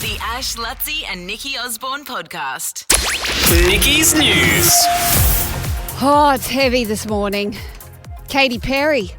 The Ash, Lutzi and Nikki Osborne podcast. Nikki's News. Oh, it's heavy this morning. Katy Perry.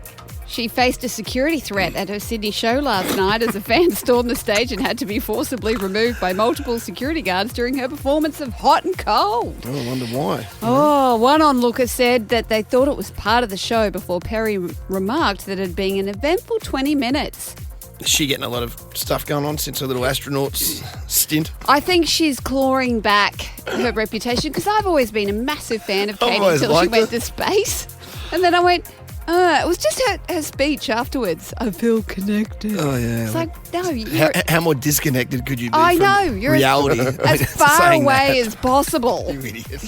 She faced a security threat at her Sydney show last night as a fan stormed the stage and had to be forcibly removed by multiple security guards during her performance of Hot and Cold. Oh, I wonder why. Oh, one onlooker said that they thought it was part of the show before Perry remarked that it had been an eventful 20 minutes. Is she getting a lot of stuff going on since her little astronauts stint? I think she's clawing back her reputation because I've always been a massive fan of I've Katy always until she liked went her. to space. And then I went, it was just her speech afterwards. I feel connected. Oh, yeah. It's like, no, you're... How more disconnected could you be I from know, you're reality? as far away as possible. You idiot.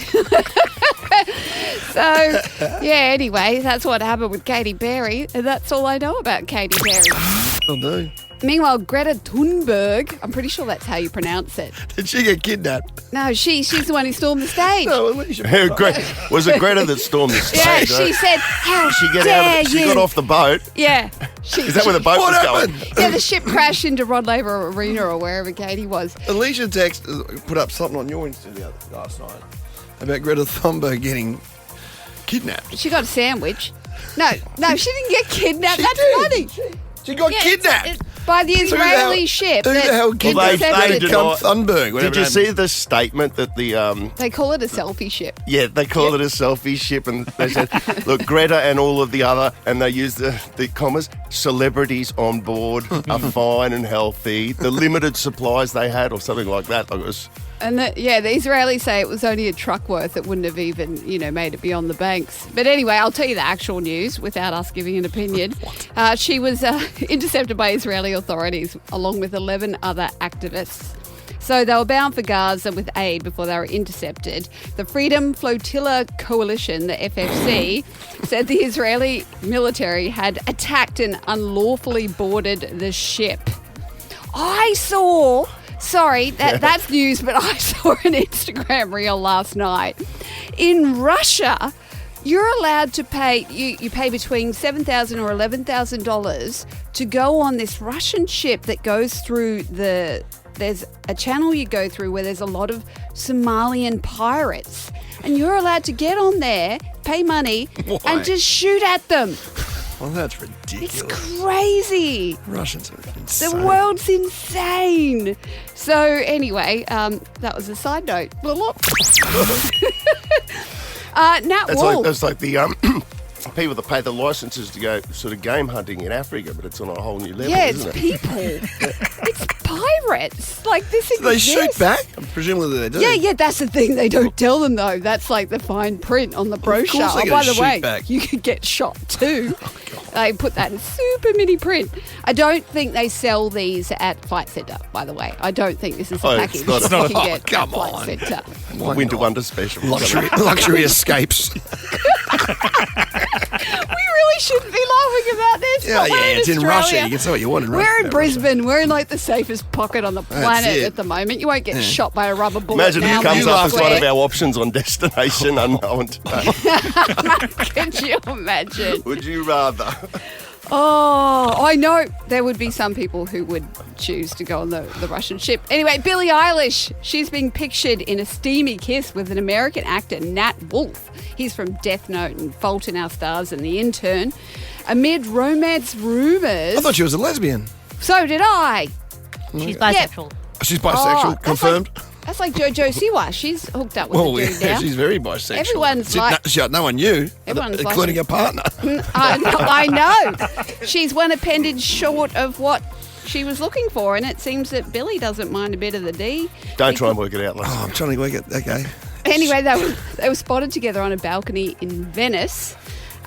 So, yeah, anyway, that's what happened with Katy Perry. And that's all I know about Katy Perry. I'll do. Meanwhile, Greta Thunberg, I'm pretty sure that's how you pronounce it. Did she get kidnapped? No, she's the one who stormed the stage. No, Alicia. Was it Greta that stormed the stage? Yeah, she said, how She get dare out of it. She you? got off the boat. Yeah. Is that where the boat What was going? happened? Yeah, the ship crashed into Rod Laver Arena or wherever Katie was. Alicia put up something on your Insta last night about Greta Thunberg getting kidnapped. She got a sandwich. No, she didn't get kidnapped. She That's did. funny. She got kidnapped. By the Israeli ship. Who the hell kidnapped They Greta did Thunberg? Did you see the statement that the They call it a selfie ship. yeah, they call it a selfie ship, and they said, look, Greta and all of the other, and they use the commas, celebrities on board are fine and healthy. The limited supplies they had, or something like that. Like it was, And the Israelis say it was only a truck worth. It wouldn't have even, made it beyond the banks. But anyway, I'll tell you the actual news without us giving an opinion. She was intercepted by Israeli authorities along with 11 other activists. So they were bound for Gaza with aid before they were intercepted. The Freedom Flotilla Coalition, the FFC, said the Israeli military had attacked and unlawfully boarded the ship. Sorry, that's news, but I saw an Instagram reel last night. In Russia, you're allowed to pay, you pay between $7,000 or $11,000 to go on this Russian ship that goes through there's a channel you go through where there's a lot of Somalian pirates. And you're allowed to get on there, pay money, and just shoot at them. Well, that's ridiculous. It's crazy. Russians are insane. The world's insane. So anyway, that was a side note. Nat Wolf. that's like the people that pay the licenses to go sort of game hunting in Africa, but it's on a whole new level, Yeah, it's isn't it? people. It's pirates. Like this exists. They shoot back? Presumably they do. Yeah, that's the thing. They don't tell them, though. That's like the fine print on the brochure. course they Oh, gotta by the shoot way, back. you could get shot too. They put that in super mini print. I don't think they sell these at Flight Centre, by the way. I don't think this is a Oh, package it's not- that you can get come at Flight on. Centre. Winter Wonder special. Luxury escapes. We really shouldn't be laughing about this. Yeah, but we're it's in Russia. Australia. You can say what you want in Russia. We're in Brisbane. We're in like the safest pocket on the planet it. at the moment. You won't get shot by a rubber bullet. Imagine now, who comes Melbourne up as one Square. of our options on Destination Unknown today. Could you imagine? Would you rather? Oh, I know there would be some people who would choose to go on the Russian ship. Anyway, Billie Eilish, she's being pictured in a steamy kiss with an American actor, Nat Wolf. He's from Death Note and Fault in Our Stars and The Intern. Amid romance rumours... I thought she was a lesbian. So did I. She's bisexual. She's bisexual, that's confirmed. That's like JoJo Siwa. She's hooked up with Well, a dude yeah, now. she's very bisexual. Everyone's like- No one knew, Everyone's like- including her partner. I know. She's one appendage short of what she was looking for, and it seems that Billy doesn't mind a bit of the D. Don't try and work it out, Les. Oh, I'm trying to work it. Okay. Anyway, they were spotted together on a balcony in Venice.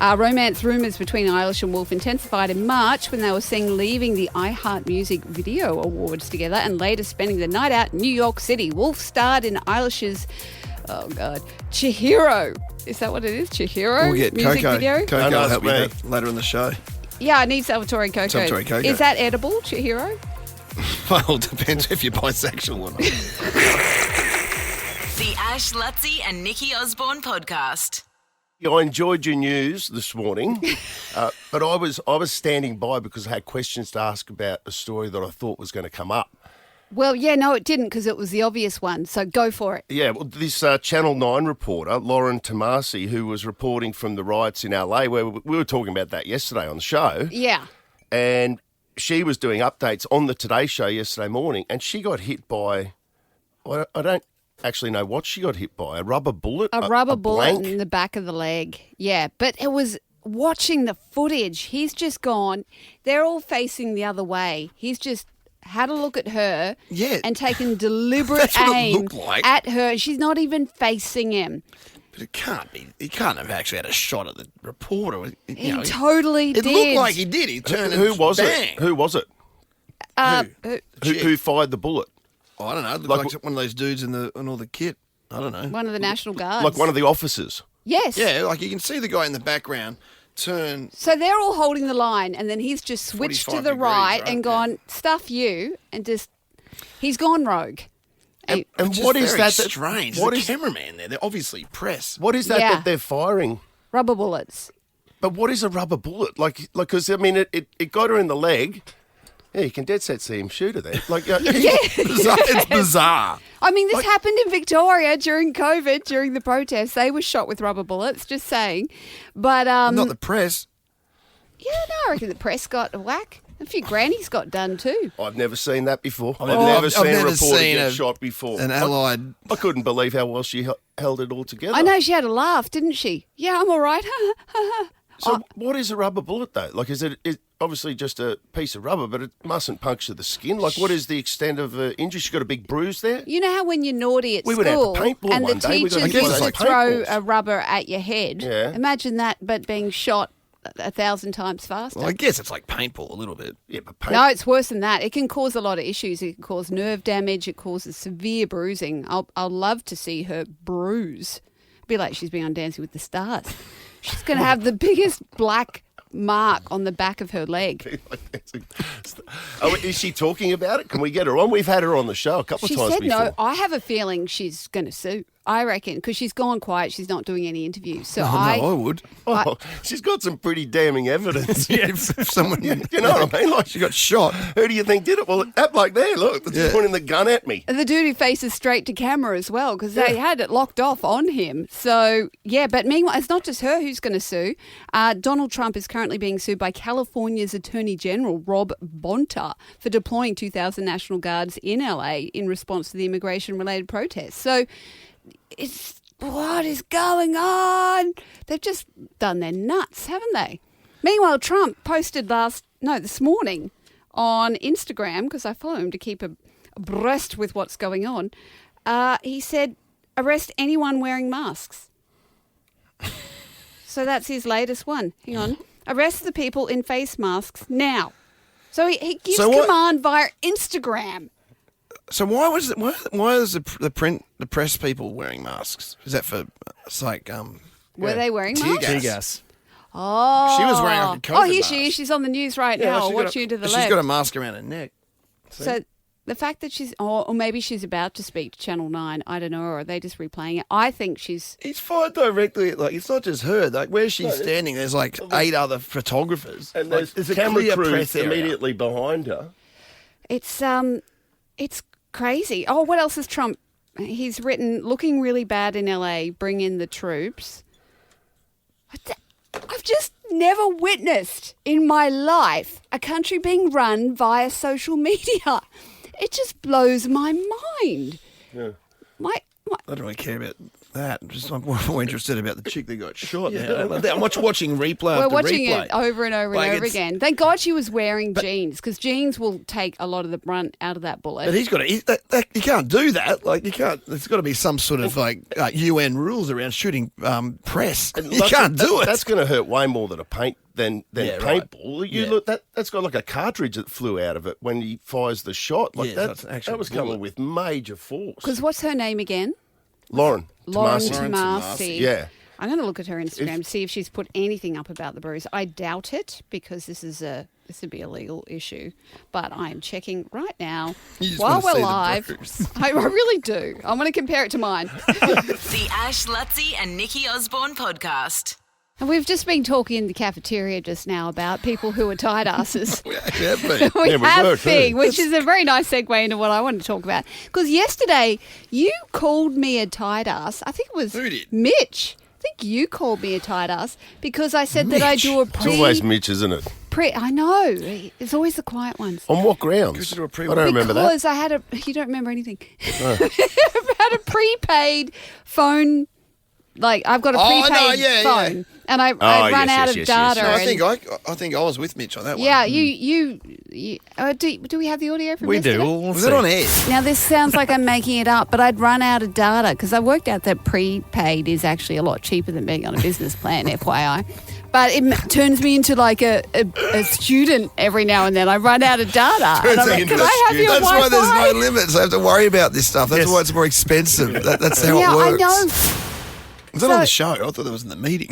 Romance rumours between Eilish and Wolf intensified in March when they were seen leaving the iHeart Music Video Awards together and later spending the night out in New York City. Wolf starred in Eilish's, Chihiro. Is that what it is? Chihiro We'll get music Coco. video? Coco Oh, no, will it's help you me. with that later in the show. Yeah, I need Salvatore Coco. Salvatore Coco. Is that edible, Chihiro? Well, it depends if you're bisexual or not. The Ash, Lutzi and Nikki Osborne podcast. Yeah, I enjoyed your news this morning, but I was standing by because I had questions to ask about a story that I thought was going to come up. Well, yeah, no, it didn't because it was the obvious one. So go for it. Yeah, well, this Channel 9 reporter, Lauren Tomasi, who was reporting from the riots in LA, where we were talking about that yesterday on the show. Yeah. And she was doing updates on the Today Show yesterday morning, and she got hit by, well, I don't actually know what she got hit by, a rubber bullet? A rubber bullet blank? in the back of the leg. Yeah, but it was watching the footage. He's just gone. They're all facing the other way. He's just had a look at her and taken deliberate That's what it aim looked like. at her. She's not even facing him. But it can't be. He can't have actually had a shot at the reporter. He totally did. It looked like he did. He turned Who and was bang. it? Who was it? Who fired the bullet? Oh, I don't know. It looked like one of those dudes in all the kit. I don't know. One of the National Guards. Like one of the officers? Yes. Yeah, like you can see the guy in the background turn. So they're all holding the line, and then he's just switched to 45 the degrees, right and gone, Yeah. stuff you, and just, he's gone rogue. And It's what just is very that? strange? What There's is a cameraman there? They're obviously press. what is that Yeah. that they're firing? Rubber bullets. But what is a rubber bullet? Like, because I mean, it got her in the leg. Yeah, you can dead set see him shoot her there. Like, It's bizarre. I mean, this happened in Victoria during COVID, during the protests. They were shot with rubber bullets, just saying. But, Not the press. yeah, no, I reckon the press got a whack. A few grannies got done too. I've never seen that before. I've I've never seen a never reporter seen get shot before. An allied. I couldn't believe how well she held it all together. I know, she had a laugh, didn't she? Yeah, I'm all right. So what is a rubber bullet, though? Like, is it obviously just a piece of rubber, but it mustn't puncture the skin? Like, what is the extent of injury? She got a big bruise there? You know how when you're naughty at We would have school paintball and the one day. We got teachers to used play to throw paintballs. a rubber at your head? Yeah. Imagine that, but being shot 1,000 times faster. Well, I guess it's like paintball a little bit. Yeah, but No, it's worse than that. It can cause a lot of issues. It can cause nerve damage. It causes severe bruising. I'll love to see her bruise. Be like she's been on Dancing with the Stars. She's going to have the biggest black mark on the back of her leg. Oh, is she talking about it? Can we get her on? We've had her on the show a couple She of times said before. no. I have a feeling she's going to sue. I reckon because she's gone quiet. She's not doing any interviews. So I would. Oh, she's got some pretty damning evidence. Yeah, if someone. You know what I mean? Like, She got shot. who do you think did it? Well, that bloke there, look, that's Yeah. pointing the gun at me. The dude who faces straight to camera as well, because they had it locked off on him. So, yeah, but meanwhile, it's not just her who's going to sue. Donald Trump is currently being sued by California's Attorney General, Rob Bonta, for deploying 2,000 National Guards in LA in response to the immigration-related protests. So, what is going on? They've just done their nuts, haven't they? Meanwhile, Trump posted this morning on Instagram, because I follow him to keep abreast with what's going on. He said, arrest anyone wearing masks. So that's his latest one. Hang on. Arrest the people in face masks now. So he gives command via Instagram. So why was it? Why is the press people wearing masks? Is that for? It's like Were they wearing tear masks? gas. Oh. She was wearing like a COVID Oh, here mask. she is. She's on the news right Yeah, now. she's I'll got watch you to the She's left. got a mask around her neck. See? So the fact that she's, or maybe she's about to speak to Channel 9, I don't know, or are they just replaying it? I think she's... He's fired directly at, like, it's not just her. Like, where she's standing, there's like 8 other photographers. And like, there's a camera clear crew press area. immediately behind her. It's crazy. Oh, what else has Trump... He's written, looking really bad in LA, bring in the troops. I've just never witnessed in my life a country being run via social media. It just blows my mind. Yeah. I don't really care about that. I'm more interested about the chick that got shot. Yeah. I'm watching replay We're after watching replay. it over and over Like, and over it's- again. Thank God she was wearing jeans, because jeans will take a lot of the brunt out of that bullet. But he's got to. You can't do that. Like, you can't. There's got to be some sort of like UN rules around shooting press. You can't do it. That's going to hurt way more than a than Yeah, right. paintball. You Yeah. look that's got like a cartridge that flew out of it when he fires the shot. Like Yeah, that, that's an actual that was coming bullet. with major force. Because what's her name again? Lauren Tomasi. Tomasi. Yeah. I'm going to look at her Instagram to see if she's put anything up about the bruise. I doubt it, because this would be a legal issue. But I am checking right now You just while wanna we're see the live. bruise. I really do. I'm going to compare it to mine. The Ash Lutzi and Nikki Osborne podcast. And we've just been talking in the cafeteria just now about people who are tight asses. We have been. We Yeah, we were have too. been, which is a very nice segue into what I want to talk about. Because yesterday you called me a tight ass. I think it was Who did? Mitch. I think you called me a tight ass because I said that I do a It's always Mitch, isn't it? I know. It's always the quiet ones. On what grounds? Because you do a pre- I don't remember that. Because I had you don't remember anything. I had a prepaid phone. Like, I've got a prepaid phone. And I run out of data. No, and- I think I was with Mitch on that one. Yeah, you do we have the audio from We yesterday? do. Was it on air? Now, this sounds like I'm making it up, but I'd run out of data because I worked out that prepaid is actually a lot cheaper than being on a business plan, FYI. But it turns me into like a student every now and then. I run out of data. And I'm like, can I have your That's Wi-Fi? why there's no limits. I have to worry about this stuff. That's Yes. why it's more expensive. That's how Yeah, it works. I know. Was that on So- the show? I thought that was in the meeting.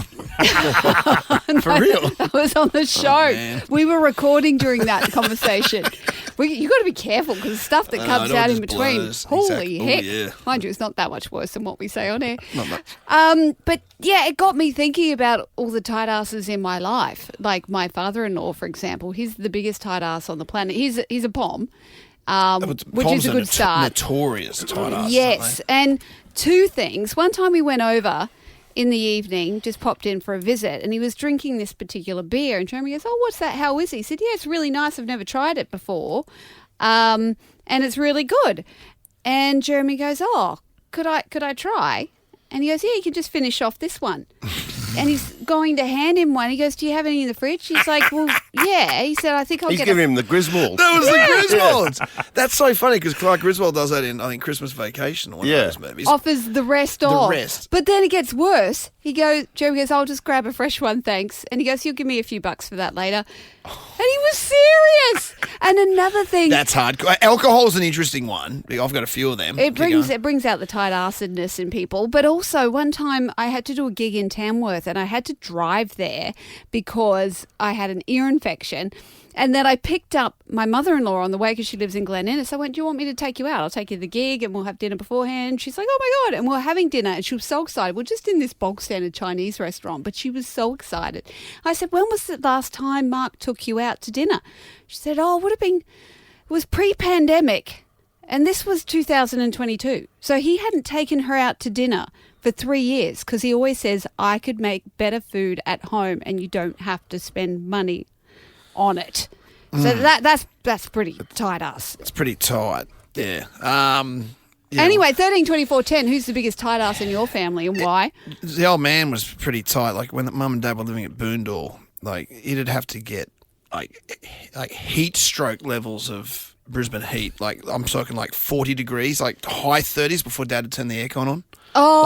For real. I was on the show. man. We were recording during that conversation. You got to be careful because the stuff that comes it all out in just between. blurs. Holy Exactly. Oh, heck! yeah. Mind you, it's not that much worse than what we say on air. Not much. But yeah, it got me thinking about all the tight asses in my life. Like my father-in-law, for example, he's the biggest tight ass on the planet. He's a POM, which is a good start. Notorious tight ass. Yes, and two things. One time we went over in the evening, just popped in for a visit, and he was drinking this particular beer, and Jeremy goes, "Oh, what's that? How is he?" He said, "Yeah, it's really nice. I've never tried it before, and it's really good." And Jeremy goes, "Oh, could I try?" And he goes, "Yeah, you can just finish off this one." And he's going to hand him one. He goes, "Do you have any in the fridge?" He's like, "Well, yeah." He said, "I think I'll He's get giving him the Griswold. That was the Griswolds. That's so funny because Clark Griswold does that in, I think, Christmas Vacation or one of those movies. offers the rest of." rest. But then it gets worse. Jeremy goes, "I'll just grab a fresh one, thanks." And he goes, "You'll give me a few bucks for that later." And he was serious. And another thing, That's hard. Alcohol's an interesting one. I've got a few of them. it Keep going. brings out the tight assedness in people. But also, one time I had to do a gig in Tamworth and I had to drive there because I had an ear infection. And then I picked up my mother-in-law on the way because she lives in Glen Innes. I went, "Do you want me to take you out? I'll take you to the gig and we'll have dinner beforehand." She's like, "Oh my God." And we're having dinner and she was so excited. We're just in this bog standard Chinese restaurant, but she was so excited. I said, "When was the last time Mark took you out to dinner?" She said, "Oh, it was pre-pandemic." And this was 2022. So he hadn't taken her out to dinner for 3 years because he always says, "I could make better food at home and you don't have to spend money on it." So that's pretty tight ass. It's pretty tight. Yeah. Anyway, 13, 24, 10, who's the biggest tight ass in your family and why? The old man was pretty tight. Like when Mum and Dad were living at Boondall, like he'd have to get like heat stroke levels of Brisbane heat. Like I'm talking like 40 degrees, like high 30s before Dad would turn the aircon on. Oh,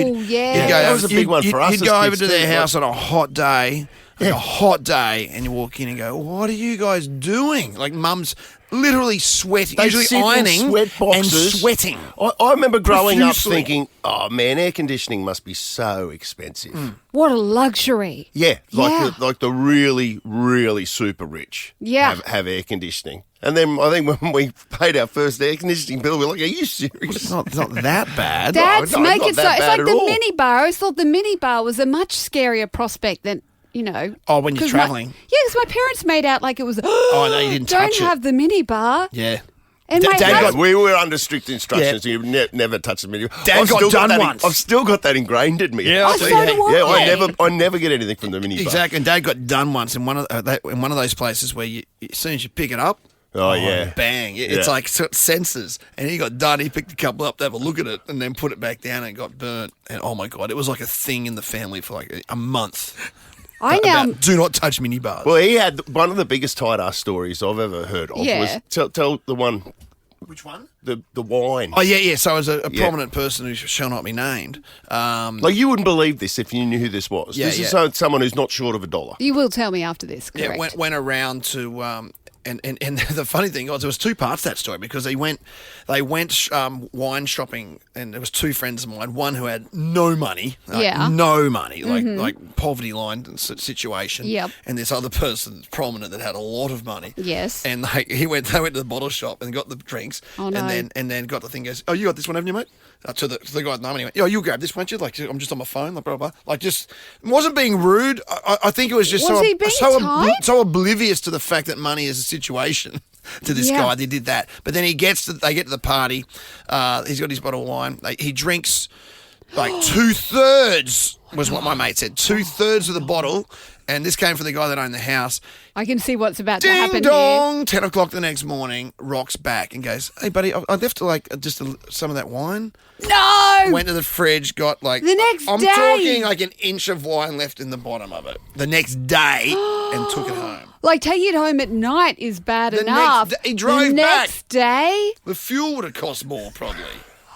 Like yeah. That was a big one for us You'd as go over kids to their too, house on a hot day, and you walk in and go, "What are you guys doing?" Like Mum's literally sweating, They usually sit in ironing sweat and boxes. sweating. I remember growing up Profusely. thinking, "Oh man, air conditioning must be so expensive." What a luxury. Yeah, Yeah. like the really, really super rich Yeah. have air conditioning. And then I think when we paid our first air conditioning bill, we were like, "Are you serious?" It's not that bad. Dads no, make not it so. that It's bad like at the all. mini bar. I always thought the mini bar was a much scarier prospect than, Oh, when you're 'cause travelling. Yeah, because my parents made out like it was, Oh, no, you didn't don't touch it. have the mini bar. Yeah. And Dad my got- husband, We were under strict instructions. Yeah. You never touch the menu. Dad I've got still done that once. I've still got that ingrained in me. Yeah, Oh, so do I. Yeah, I never get anything from the minibar. Exactly. And Dad got done once in one of those places where as soon as you pick it up, Oh, yeah. bang! It's Yeah. like sensors. And he got done. He picked a couple up to have a look at it, and then put it back down, and it got burnt. And oh my God, it was like a thing in the family for like a month. I now, About, do not touch mini bars. Well, he had one of the biggest tight ass stories I've ever heard of. Yeah. Was tell the one, Which one? the wine. Oh yeah. So as a Yeah. prominent person who shall not be named, Like you wouldn't believe this if you knew who this was. Yeah, This is yeah. someone who's not short of $1. you will tell me after this, correct? went around to And the funny thing was, there was two parts to that story because they went wine shopping, and there was two friends of mine. One who had no money, no money, like poverty line situation. Yep. And this other person, prominent, that had a lot of money. Yes. And they went to the bottle shop and got the drinks. Oh, no. And then got the thing. Goes, oh, you got this one, haven't you, mate? To the guy at the moment, he went, oh, you grab this, won't you? Like, I'm just on my phone, like, blah, blah, blah. Like, just, wasn't being rude. I think it was just Was he being tight? so oblivious to the fact that money is a situation to this guy. They did that. But then they get to the party. He's got his bottle of wine. He drinks like 2/3 was what my mate said. 2/3 of the bottle. And this came from the guy that owned the house. I can see what's about to Ding happen dong! here. 10 o'clock the next morning, rocks back and goes, hey, buddy, I left some of that wine. No! Went to the fridge, got like... The next I'm day? talking like an inch of wine left in the bottom of it. The next day, and took it home. Like, taking it home at night is bad The enough. next day- he drove the back. next day? The fuel would have cost more, probably.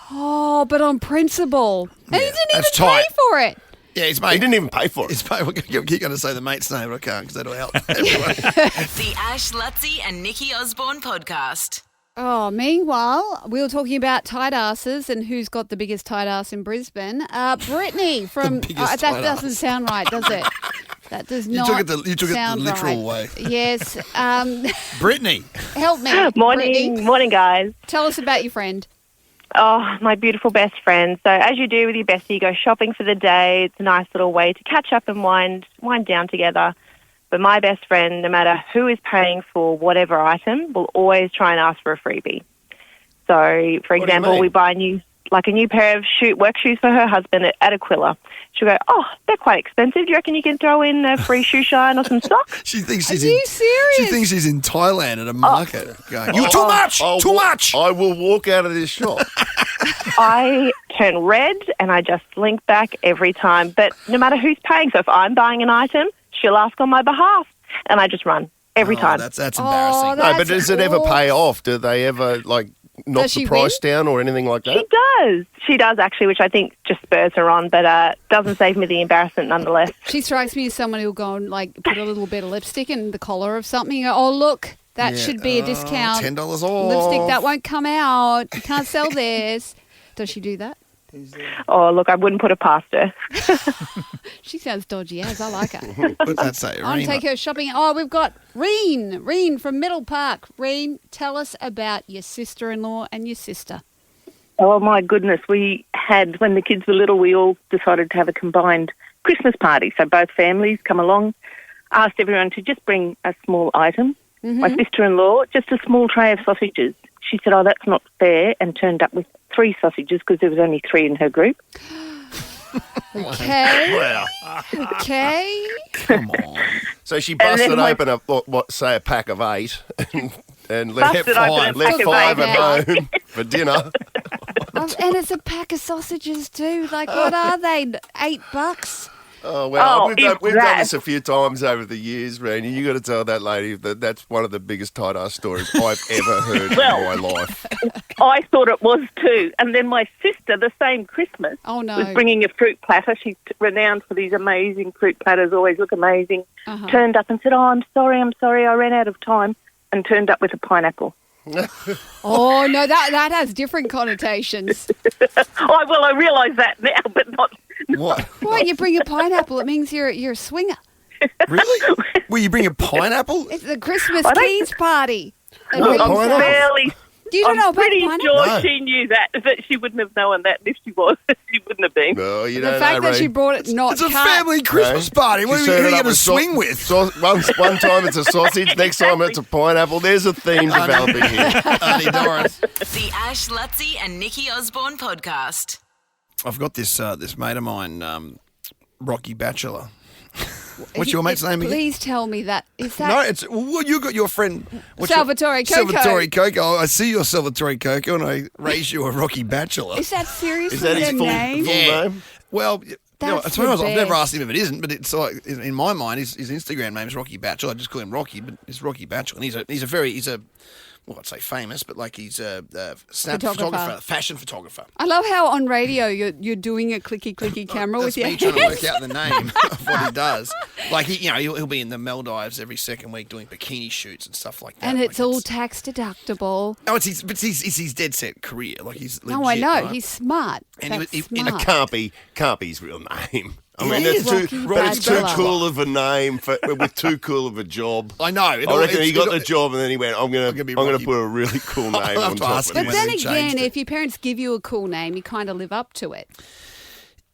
Oh, but on principle. And he didn't even that's pay tight. for it. Yeah, his mate... He didn't even pay for it. His mate, you're going to say the mate's name, but I can't because that'll help everyone. The Ash, Lutzi and Nikki Osborne podcast. Oh, meanwhile, we were talking about tight asses and who's got the biggest tight ass in Brisbane. Brittany from... biggest that tight doesn't ass. sound right, does it? That does You not took it the sound literal right. way. Yes. Brittany. Help me, Morning, Brittany. morning, guys. Tell us about your friend. Oh, my beautiful best friend. So, as you do with your bestie, you go shopping for the day. It's a nice little way to catch up and wind down together. But my best friend, no matter who is paying for whatever item, will always try and ask for a freebie. So, for example, we buy a new pair of work shoes for her husband at Aquila. She'll go, oh, they're quite expensive. Do you reckon you can throw in a free shoe shine or some socks? She thinks she's Are you serious? She thinks she's in Thailand at a market. Going, you too much, too much. I will walk out of this shop. I turn red and I just slink back every time. But no matter who's paying, so if I'm buying an item, she'll ask on my behalf, and I just run every time. That's embarrassing. No, but does it ever pay off? Do they ever knock Does she the price win? down or anything like that? She does actually, which I think just spurs her on, but doesn't save me the embarrassment nonetheless. She strikes me as someone who'll go and put a little bit of lipstick in the collar of something. You go, oh, look, that should be a discount. $10 off. Lipstick, that won't come out. You can't sell this. Does she do that? Oh, look, I wouldn't put it past her. She sounds dodgy as. I like her. What's that say? I want to take her shopping. Oh, we've got Reen from Middle Park. Reen, tell us about your sister-in-law and your sister. Oh, my goodness. We had, when the kids were little, we all decided to have a combined Christmas party. So both families come along, asked everyone to just bring a small item. Mm-hmm. My sister-in-law, just a small tray of sausages. She said, oh, that's not fair, and turned up with 3 sausages because there was only 3 in her group. Okay. Wow. Okay. Come on. So she busted then open a pack of 8 and left Busted open a left pack of 5 8 at home for dinner. And it's a pack of sausages too. Like, what are they? $8? Oh, well, Oh, we've done that- this a few times over the years, Randy. You got to tell that lady that that's one of the biggest tight-ass stories I've ever heard in my life. I thought it was too. And then my sister, the same Christmas, Oh, no. was bringing a fruit platter. She's renowned for these amazing fruit platters, always look amazing. Uh-huh. Turned up and said, oh, I'm sorry, I ran out of time, and turned up with a pineapple. Oh, no, that has different connotations. Oh, well, I realise that now, but not... What? Why you bring a pineapple? It means you're a swinger. Really? Will you bring a pineapple? It's the Christmas I don't- keys party. It No, brings pineapple? out- Fairly... You don't know I'm about pretty pineapple? sure No. she knew that she wouldn't have known that. And if she was, she wouldn't have been. No, you The don't fact know, that she Ray. brought it not It's a cut. family Christmas party. What She are you turned it going up to with swing with? One time it's a sausage, next time it's a pineapple. There's a theme developing here. Auntie Doris. The Ash, Lutzi and Nikki Osborne podcast. I've got this mate of mine, Rocky Bachelor. What's your mate's name again? Please tell me that. Is that No, it's well. You got your friend Salvatore Coco. Salvatore Coco. I see your Salvatore Coco, and I raise you a Rocky Bachelor. Is that seriously Is that his their full name? name? Well, That's to be honest, the I've never best. asked him if it isn't, but it's like in my mind, his Instagram name is Rocky Bachelor. I just call him Rocky, but it's Rocky Bachelor, and he's a well, I'd say famous, but like he's a snap Photographer. photographer, fashion photographer. I love how on radio you're doing a clicky camera with That's your me trying to hands. work out the name of what he does. Like he'll be in the Maldives every second week doing bikini shoots and stuff like that. And Like, it's all tax deductible. Oh, it's his dead set career. Like he's legit, No, I know. right? He's smart. And That's he smart. Can't be his real name. I It mean, is. that's Rocky too Badger. cool of a name with too cool of a job. I know. I reckon he got the job and then he went, I'm going gonna be to Rocky. put a really cool name I'll have on to top ask of him But this. when then he again, changed it. if your parents give you a cool name, you kind of live up to it.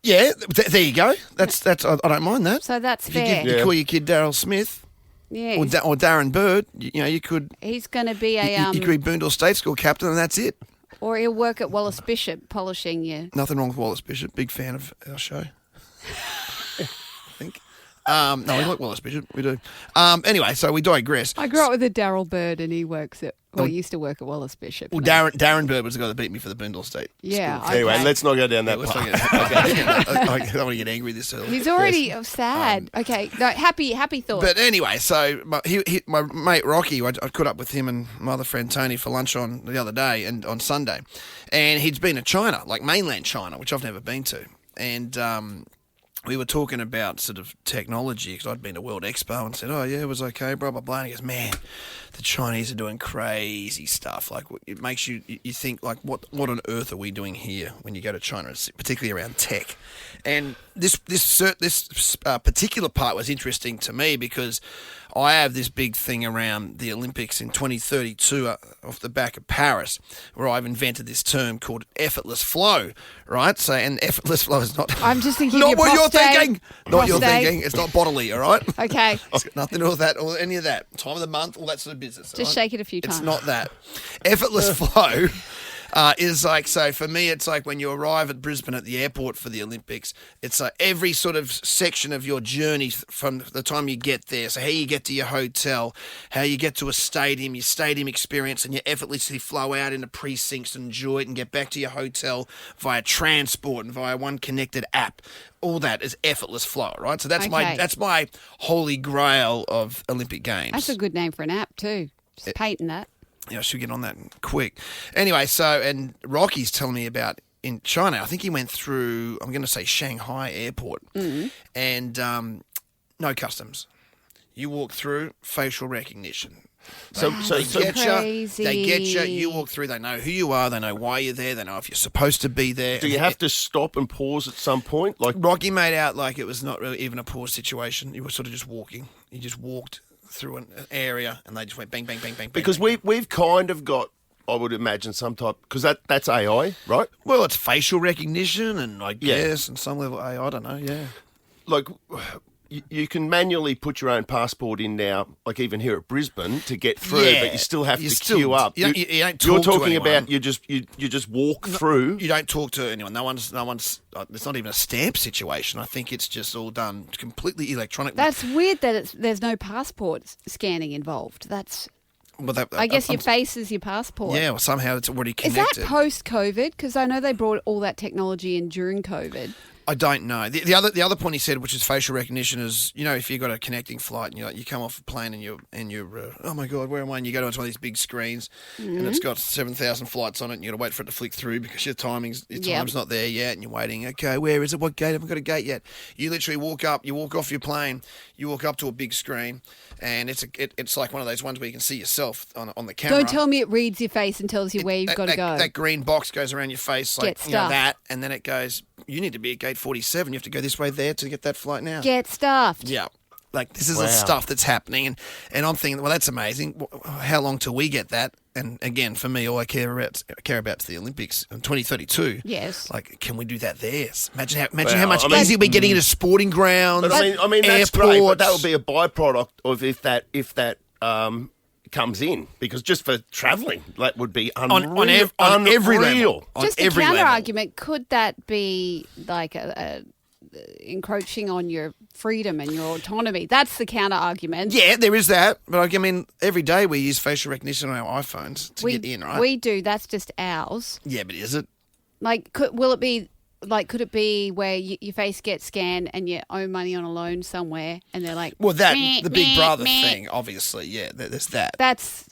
Yeah, there you go. That's. I don't mind that. So that's If you, fair. you call your kid Daryl Smith Yeah. or Darren Bird, you could. He's going to be a You could be Boondall State School captain, and that's it. or he'll work at Wallace Bishop polishing you. Nothing wrong with Wallace Bishop. Big fan of our show. I think. No, we like Wallace Bishop. We do. Anyway, so we digress. I grew up with a Daryl Bird, and he works at. Well, he used to work at Wallace Bishop. Well, Darren Bird was the guy that beat me for the Boondall State. Yeah. School. Anyway, okay. let's not go down that Let's path. not get- I don't want to get angry this early. He's already sad. Okay, no, happy thoughts. But anyway, so my mate Rocky, I caught up with him and my other friend Tony for lunch on the other day and on Sunday, and he'd been to China, like mainland China, which I've never been to, and we were talking about sort of technology because I'd been to World Expo and said, oh yeah, it was okay, blah blah blah. And he goes, man, the Chinese are doing crazy stuff. Like it makes you think like, what on earth are we doing here when you go to China, particularly around tech. And this particular part was interesting to me because I have this big thing around the Olympics in 2032 off the back of Paris, where I've invented this term called effortless flow, right? So, and effortless flow is not. I'm just thinking not your what you're prostate. thinking. Not you're Prostate. thinking. It's not bodily, all right? Okay, It's got nothing to do with that or any of that. Time of the month, all that sort of business. all just right? shake it a few times. It's not that. Effortless flow is like, so for me, it's like when you arrive at Brisbane at the airport for the Olympics, it's like every sort of section of your journey from the time you get there. So how you get to your hotel, how you get to a stadium, your stadium experience, and you effortlessly flow out into precincts and enjoy it and get back to your hotel via transport and via one connected app. All that is effortless flow, right? So that's Okay. my holy grail of Olympic Games. That's a good name for an app too. Just patent that. Yeah, I should get on that quick. Anyway, so, and Rocky's telling me about in China, I think he went through, I'm going to say Shanghai airport, and no customs. You walk through, facial recognition. So They get you. Crazy. They get you. You walk through. They know who you are. They know why you're there. They know if you're supposed to be there. do you have to stop and pause at some point? Like, Rocky made out like it was not really even a pause situation. You were sort of just walking. You just walked through an area, and they just went bang, bang, bang, bang. because bang, we've kind of got, I would imagine, some type, because that's AI, right? Well, it's facial recognition, and I Yeah. guess, and some level AI. I don't know. Yeah. Like, you can manually put your own passport in now, like even here at Brisbane, to get through, Yeah. but you still have You to still- queue up. you don't You're talk to talking anyone. about you just walk through. You don't talk to anyone. No one's. It's not even a stamp situation. I think it's just all done completely electronically. That's weird that there's no passport scanning involved. That's. Well, that, I guess I'm- your face is your passport. Yeah, well, somehow it's already Is that connected. post-COVID? Because I know they brought all that technology in during COVID. I don't know. The other point he said, which is facial recognition, is if you got a connecting flight and you come off a plane and you're oh my god, where am I? And you go to one of these big screens and it's got 7,000 flights on it and you got to wait for it to flick through because your time's not there yet and you're waiting. Okay, where is it? What gate? I haven't got a gate yet. You literally walk off your plane, you walk up to a big screen and it's like one of those ones where you can see yourself on the camera. Don't tell me it reads your face and tells you where you've got to go. That green box goes around your face, like Get stuff. that, and then it goes. You need to be at gate 47. You have to go this way there to get that flight now. Get stuffed. Yeah, like this is Wow. the stuff that's happening, and I'm thinking, well, that's amazing. How long till we get that? And again, for me, all I care about is the Olympics in 2032. Yes. Like, can we do that there? Imagine how Well, much I mean- easier we're getting into sporting grounds. But I mean that's great, but that airports. would be a byproduct of if that comes in, because just for travelling, that would be unreal. on every level. Unreal. On Just a every counter level. argument, could that be like a encroaching on your freedom and your autonomy? That's the counter argument. Yeah, there is that. But I mean, every day we use facial recognition on our iPhones to we get in, right? We do. That's just ours. Yeah, but is it? Like, will it be like, could it be where your face gets scanned and you owe money on a loan somewhere, and they're like, Well, that meh, the Big meh, Brother meh. thing, obviously, yeah, there's that. That's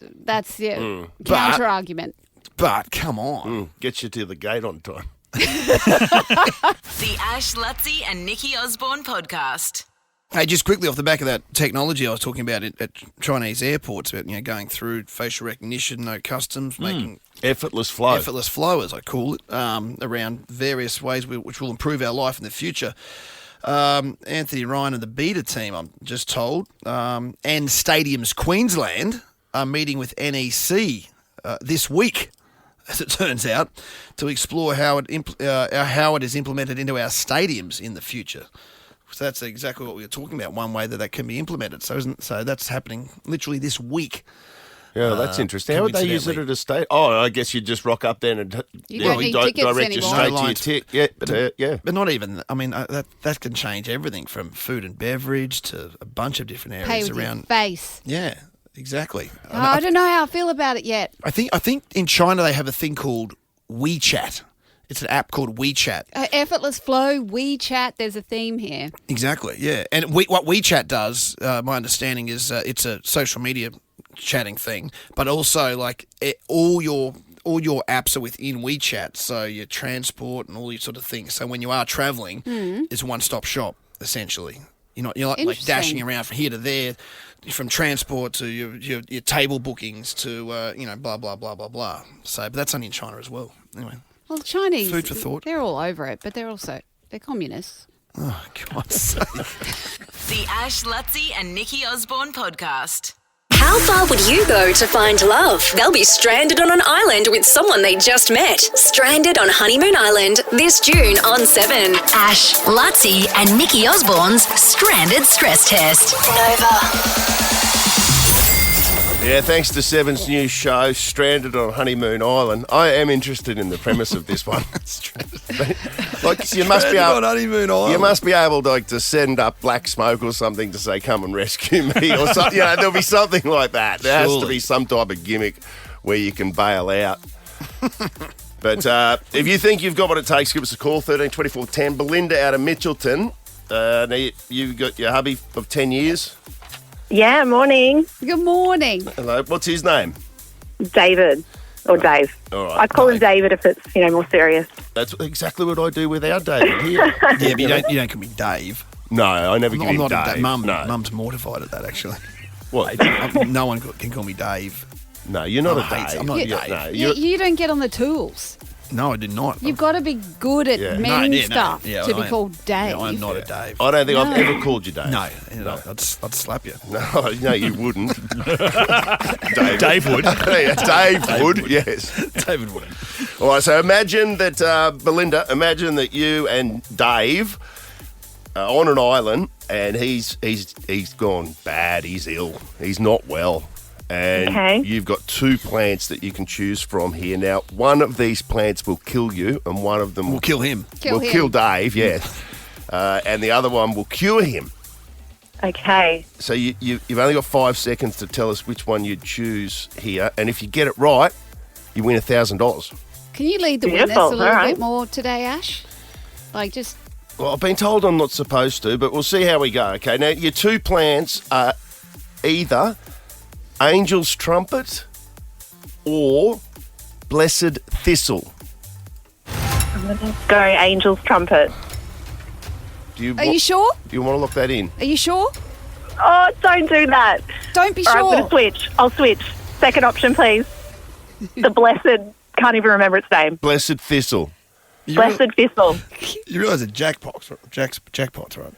counter argument. But come on. Gets you to the gate on time. The Ash, Lutzi and Nikki Osborne podcast. Hey, just quickly off the back of that technology I was talking about at Chinese airports, about going through facial recognition, no customs, making Effortless flow. effortless flow, as I call it, around various ways which will improve our life in the future. Anthony Ryan and the Beta team, I'm just told, and Stadiums Queensland are meeting with NEC this week, as it turns out, to explore how it is implemented into our stadiums in the future. So that's exactly what we were talking about. One way that can be implemented. So that's happening literally this week. Yeah, that's interesting. How would they use it at a state? Oh, I guess you just rock up there and You don't need tickets direct you anymore. straight No to your lines. ticket. Yeah, But not even. I mean, that can change everything from food and beverage to a bunch of different Pay areas with your around. face. Yeah, exactly. Oh, I don't know how I feel about it yet. I think in China they have a thing called WeChat. It's an app called WeChat. Effortless flow, WeChat. There's a theme here. Exactly, yeah. And what WeChat does, my understanding is it's a social media chatting thing, but also like all your apps are within WeChat, so your transport and all these sort of things. So when you are travelling, it's a one-stop shop essentially. You're not like Interesting. dashing around from here to there, from transport to your table bookings to blah blah blah blah blah. So, but that's only in China as well. Anyway. Well, the Chinese, Food for thought. they're all over it, but they're communists. Oh, God's sake. The Ash, Lutzi and Nikki Osborne podcast. How far would you go to find love? They'll be stranded on an island with someone they just met. Stranded on Honeymoon Island this June on 7. Ash, Lutzi and Nikki Osborne's Stranded Stress Test. Nova. Yeah, thanks to Seven's new show, Stranded on Honeymoon Island. I am interested in the premise of this one. Like, you must be able, on Honeymoon Island. you must be able to send up black smoke or something to say, come and rescue me, or something. There'll be something like that. There has to Surely. be some type of gimmick where you can bail out. But if you think you've got what it takes, give us a call, 13 24 10. Belinda out of Mitchelton. Now you've got your hubby of 10 years. Yeah, morning. Good morning. Hello, what's his name? David. Or Dave. All right, I call him David if it's, more serious. That's exactly what I do with our David here. Yeah, but you don't call me Dave. No, I never give I'm him not Dave. Mum's mortified at that, actually. What? No one can call me Dave. No, you're not I a hate- Dave. I'm not a You're- Dave. No, You don't get on the tools. No, I did not. You've got to be good at Yeah. men stuff Yeah, to be I am. called Dave. No, I'm not a Dave. I don't think I've ever called you Dave. No, I'd slap you. No, you wouldn't. Dave would. Yeah, Dave would, yes. David wouldn't. All right, so imagine that, Belinda, imagine that you and Dave are on an island and he's gone bad, he's ill, he's not well. And Okay. you've got two plants that you can choose from here. Now, one of these plants will kill you and one of them We'll kill him. Kill him. kill Dave, yes. And the other one will cure him. Okay. So you've only got 5 seconds to tell us which one you'd choose here. And if you get it right, you win $1,000. Can you lead the witness a Beautiful, little all right. bit more today, Ash? Like, just Well, I've been told I'm not supposed to, but we'll see how we go. Okay, now your two plants are either Angel's Trumpet or Blessed Thistle. Go Angel's Trumpet. Are you sure? Do you want to lock that in? Are you sure? Oh, don't do that. Don't be All right, I'm sure. going to switch. I'll switch. Second option, please. The Blessed, can't even remember its name. Blessed Thistle. Blessed Thistle. You realise that jackpots, right?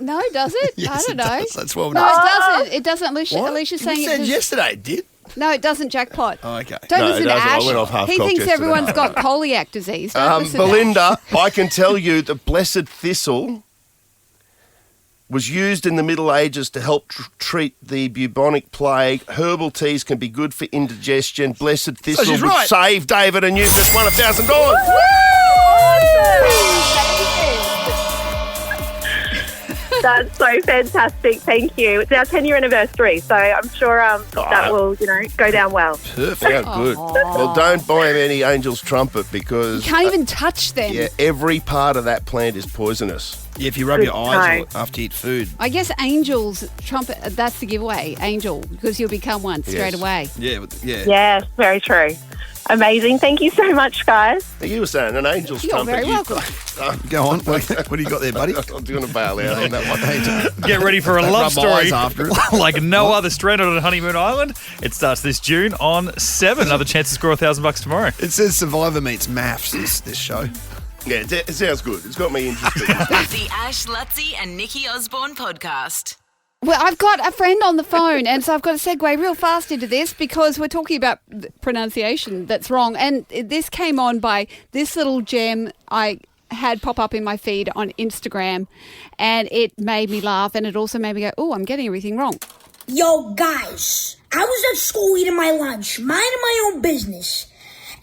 No, does it? Yes, I don't it know. does. That's what No, it doesn't. It doesn't. Alicia's saying you it said does. yesterday it did. No, it doesn't jackpot. Oh, okay. Don't No, it listen to doesn't. I Ash. went off He half-cocked thinks yesterday. everyone's got celiac disease. Don't listen to Ash. Belinda, I can tell you the Blessed Thistle was used in the Middle Ages to help treat the bubonic plague. Herbal teas can be good for indigestion. Blessed Thistle she's would right. save David, and you've just won $1,000. That's so fantastic. Thank you. It's our 10-year anniversary, so I'm sure that will, go down well. Perfect. Yeah, good. Well, don't buy him any Angel's trumpet because... You can't even touch them. Yeah, every part of that plant is poisonous. Yeah, if you rub your eyes after you eat food. I guess Angel's trumpet, that's the giveaway, Angel, because you'll become one straight away. Yeah. Yes, very true. Amazing. Thank you so much, guys. You were saying an Angel's You're trumpet. very welcome. Go on. What do you got there, buddy? I'm doing a bail out on that one. Get ready for a Don't love rub story eyes after it. like no other, stranded on Honeymoon Island. It starts this June on 7. Another chance to score $1,000 tomorrow. It says Survivor meets maths, this show. Yeah, it sounds good. It's got me interested. The Ash, Lutzi and Nikki Osborne podcast. Well, I've got a friend on the phone, and so I've got to segue real fast into this because we're talking about pronunciation that's wrong. And this came on by this little gem I had pop up in my feed on Instagram, and it made me laugh, and it also made me go, oh, I'm getting everything wrong. Yo, guys, I was at school eating my lunch, minding my own business,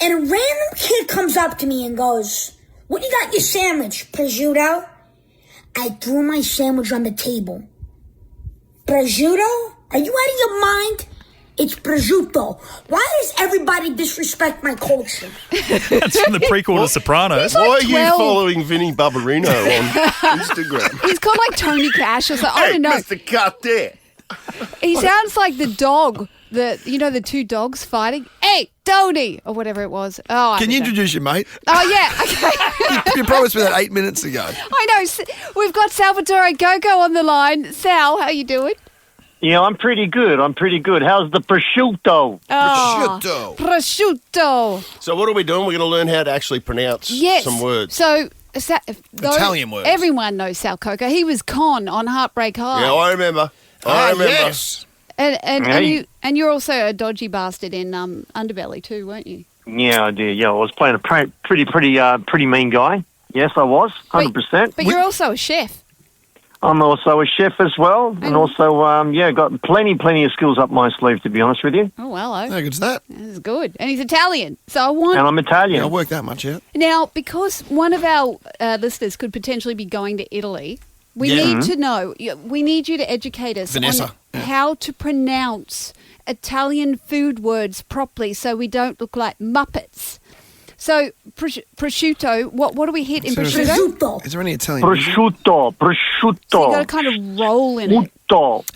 and a random kid comes up to me and goes, "What you got in your sandwich, prosciutto?" I threw my sandwich on the table. Prosciutto? Are you out of your mind? It's prosciutto. Why does everybody disrespect my culture? That's from the prequel to Sopranos. Like Why are you 12. following Vinny Barbarino on Instagram? He's got like Tony Cash or something. I don't know. Mr. Cut there. He sounds like the dog, the two dogs fighting. Hey, Tony! Or whatever it was. Oh, Can you introduce your mate? Oh, yeah. Okay. You promised me that 8 minutes ago. I know. We've got Salvatore Gogo on the line. Sal, how you doing? Yeah, I'm pretty good. How's the prosciutto? Oh, prosciutto. So what are we doing? We're going to learn how to actually pronounce some words. So, Italian words. Everyone knows Sal Coco. He was Con on Heartbreak High. Yeah, I remember. Yes. And you're also a dodgy bastard in Underbelly too, weren't you? Yeah, I did. Yeah, I was playing a pretty mean guy. Yes, I was, 100%. But you're also a chef. I'm also a chef as well, and also, got plenty of skills up my sleeve, to be honest with you. Oh, hello. How good's that? This is good. And he's Italian. So I want... And I'm Italian. Yeah, I'll work that much out. Now, because one of our listeners could potentially be going to Italy, we need to know, we need you to educate us Vanessa. on how to pronounce Italian food words properly so we don't look like Muppets. So, prosciutto, what do we hit in prosciutto? Is there any Italian? Prosciutto. So you got to kind of roll in it. You got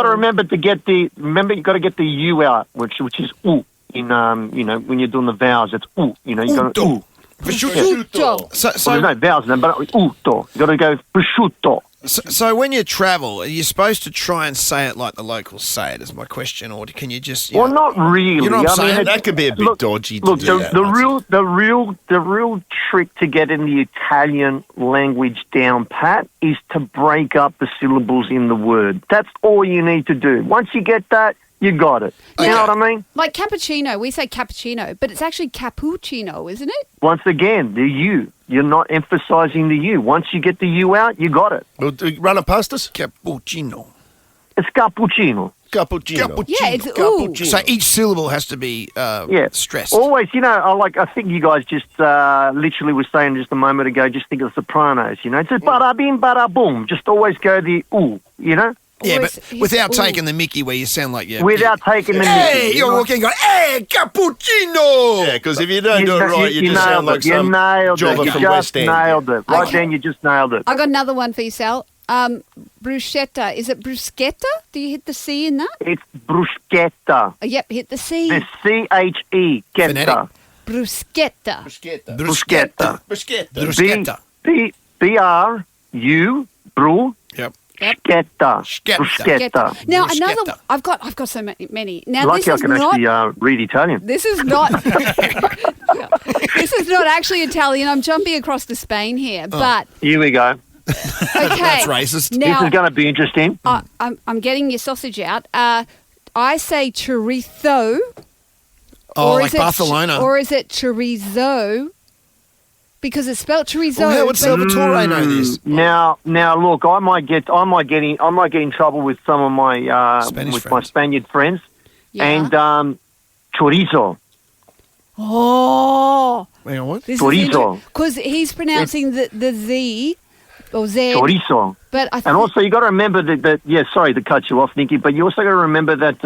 to remember to get the U out, which is u in when you're doing the vowels. It's u. You got to u. Prosciutto. So there's no vowels in them, but utto. You got to go prosciutto. So when you travel, are you supposed to try and say it like the locals say it? Is my question, or can you just? Not really. You know what I'm saying? That could be a bit dodgy. The real trick to getting the Italian language down pat is to break up the syllables in the word. That's all you need to do. Once you get that, you got it. You know what I mean? Like cappuccino, we say cappuccino, but it's actually cappuccino, isn't it? Once again, the U. You're not emphasising the U. Once you get the U out, you got it. Well, run it past us. Cappuccino. It's cappuccino. Cappuccino. Yeah, it's ooh. So each syllable has to be stressed. Always, I think you guys just literally were saying just a moment ago, just think of the Sopranos, It's just bada bing, bada boom. Just always go the ooh, Yeah, but without taking the Mickey where you sound like you... Without taking the Mickey. Hey, you're walking going, hey, cappuccino! Yeah, because if you don't do it right, you just sound like some jobber from West End. You nailed it. Right then, you just nailed it. I got another one for you, Sal. Bruschetta. Is it bruschetta? Do you hit the C in that? It's bruschetta. Yep, hit the C. The C-H-E. Getta. Bruschetta. Bruschetta. Bruschetta. B-R-U, bru. Yep. Bruschetta. Now Bruschetta. another. I've got so many. Now Lucky this I is can not. actually read Italian. This is not. This is not actually Italian. I'm jumping across to Spain here, but Here we go. okay. That's racist. Now This is going to be interesting. I'm getting your sausage out. I say chorizo. Oh, or like is it Barcelona. or is it chorizo? Because it's spelled chorizo. Well, how would but- Salvatore know this? Now, look, I might get in trouble with some of my my Spaniard friends, Yeah. and chorizo. Oh, Hang on, what? Chorizo. Because he's pronouncing the Z or Z. Chorizo. But And also, you got to remember that. Sorry to cut you off, Nikki, but you also got to remember that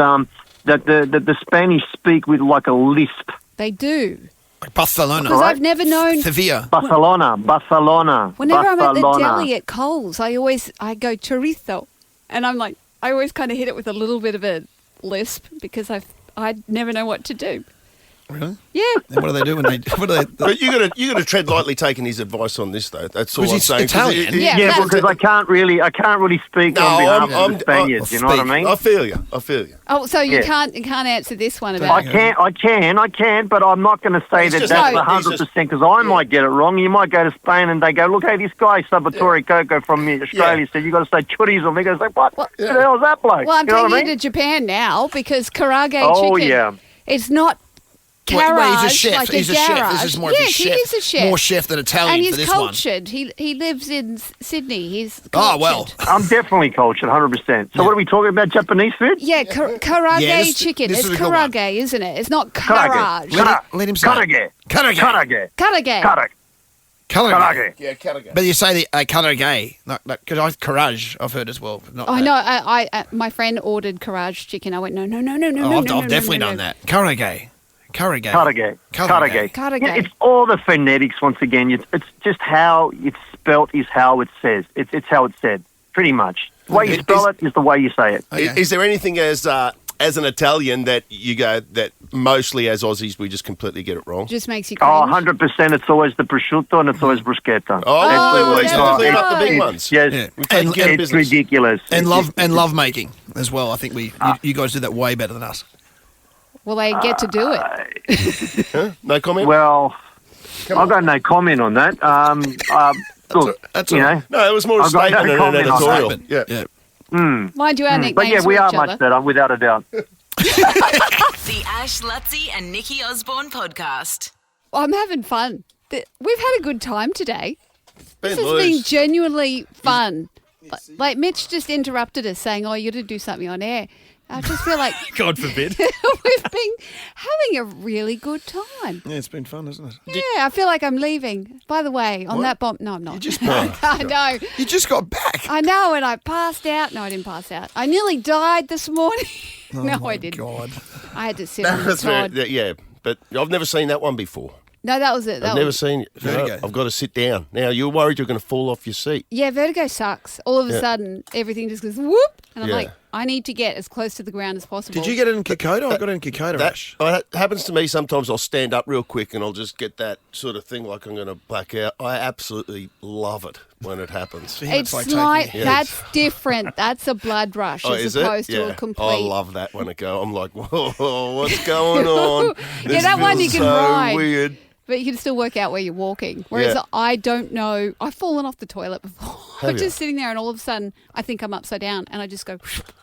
that the Spanish speak with like a lisp. They do. Like Barcelona. Because I've never known. Sevilla. Barcelona. Whenever I'm at the deli at Coles, I go chorizo, and I'm like, I always kind of hit it with a little bit of a lisp because I never know what to do. Really? Yeah. And what do they do when they? What do they? But you got to tread lightly taking his advice on this though. That's all I'm he's saying. Italian. Yeah, because I can't really speak on behalf of the Spaniards. You know what I mean? I feel you. Oh, so you Yeah. can't answer this one about. I can, but I'm not going to say He's that just- that's No, 100% because I might get it wrong. You might go to Spain and they go, look, hey, this guy Salvatore Coco from Australia said you got to say chorizo. And they go, what? What the hell is that bloke? Well, I'm you know taking what I you mean? to Japan now because karage Oh, chicken. yeah. It's not. Wait, Garage, he's a chef. like He's a garage. chef. This is more of a Yes, chef. he is a chef. More chef than Italian and for he's this cultured. He lives in Sydney. He's cultured. Oh, well. I'm definitely cultured, 100%. So what are we talking about, Japanese food? Yeah, karage Yeah, chicken. this It's is a good one. karage, isn't it? It's not Karage. karage. Let him say it. Karage. Karage. Karage. Karage. Yeah, Callaghan. But you say the karage, because courage I've heard as well. But not I that. know. I my friend ordered karage chicken. I went, no. I've definitely done that. Karage. Karage. Karage. Yeah, it's all the phonetics once again. It's just how it's spelt is how it says. It's how it's said, pretty much. The way you spell it is the way you say it. Okay. Is there anything as an Italian that you go that mostly as Aussies we just completely get it wrong? Just makes you cringe. Oh, 100%. It's always the prosciutto and it's always bruschetta. Oh, It's clean up the big ones. Yes, Yeah. We take care of it's business. ridiculous. And love making as well. I think you guys do that way better than us. Well, they get to do it. Huh? No comment? Well, I've got no comment on that. Look, That's you all know, right. No, it was more a I've got no statement than an comment on editorial. Statement. Yeah. Yeah. Mind you, our nicknames but yeah, we for are each much other. better, without a doubt. The Ash, Lutzi and Nikki Osborne podcast. I'm having fun. We've had a good time today. This has loose. been genuinely fun. Like Mitch just interrupted us saying, you got to do something on air. I just feel like God forbid. we've been having a really good time. Yeah, it's been fun, isn't it? Yeah, I feel like I'm leaving. By the way, on that bomb, no, I'm not. You just I know. You just got back. I know, and I passed out. No, I didn't pass out. I nearly died this morning. No, I didn't. God. I had to sit on the That's very, side. yeah, but I've never seen that one before. No, that was it. I've never seen it. Vertigo. I've got to sit down. Now, you're worried you're going to fall off your seat. Yeah, vertigo sucks. All of a sudden, everything just goes whoop, and I'm Yeah. like, I need to get as close to the ground as possible. Did you get it in Kokoda? I got it in Kokoda, Ash. That happens to me sometimes. I'll stand up real quick and I'll just get that sort of thing like I'm going to black out. I absolutely love it when it happens. For him, It's taking like a hit. that's different. That's a blood rush as opposed to a complete. I love that when it goes. I'm like, whoa, what's going on? This that one you feels can so ride. weird. But you can still work out where you're walking. Whereas Yeah. I don't know. I've fallen off the toilet before. I'm you? just sitting there and all of a sudden I think I'm upside down and I just go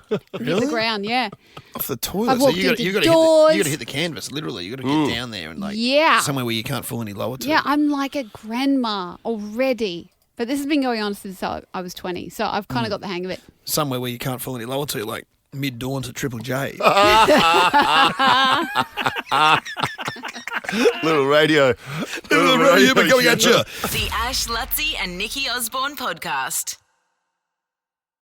hit the ground. Yeah. Off the toilet. I've So walked you got into to doors. hit the canvas, literally. You got to get down there and Yeah. somewhere where you can't fall any lower to. Yeah, I'm like a grandma already. But this has been going on since I was 20. So I've kind of got the hang of it. Somewhere where you can't fall any lower to, like mid-dawn to Triple J. Little radio. Little radio coming at you. The Ash, Lutzi and Nikki Osborne podcast.